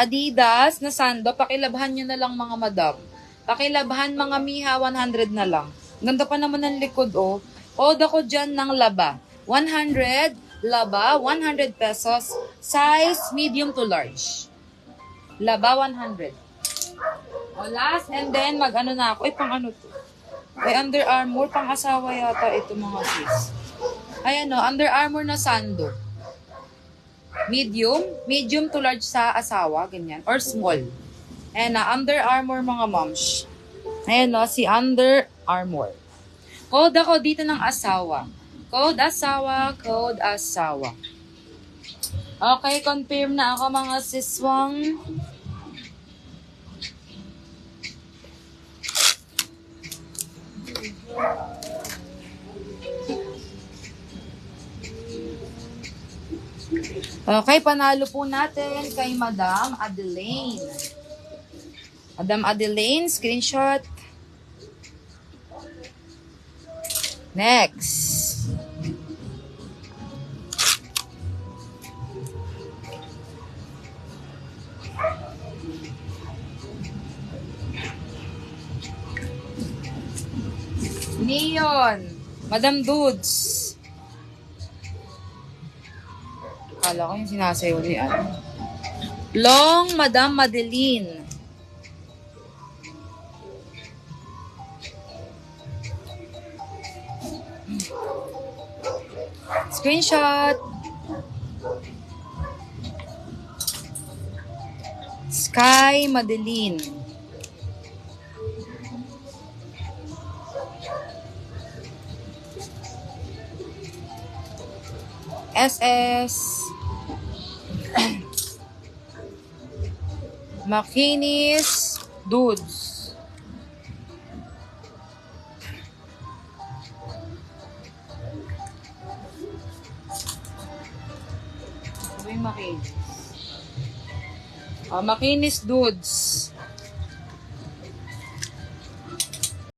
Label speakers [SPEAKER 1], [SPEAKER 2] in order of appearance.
[SPEAKER 1] Adidas na sando, pakilabhan nyo na lang mga madam. Pakilabhan mga miha, 100 na lang. Ganda pa naman ng likod, oh. Oda ko dyan ng laba. 100, laba, 100 pesos. Size medium to large. Laba, 100. O, last, and then, mag-ano na ako. Ay, pang ano to? Ay, Under Armour, pang asawa yata ito mga sis. Ay, ano, Under Armour na sando. Medium to large sa asawa, ganyan, or small. Ayan na, Under Armour mga moms. Ayan no, si Under Armour. Code ako dito ng asawa. Code asawa, code asawa. Okay, confirm na ako mga siswang. Okay, panalo po natin kay Madam Adelaine. Madam Adelaine, screenshot. Next. Neon. Madam Dudes. Akala ko yung sinasayaw ni ano. Long, Madam Madeline. Screenshot. Sky Madeline. SS. Makinis Dudes. Makinis. Makinis Dudes.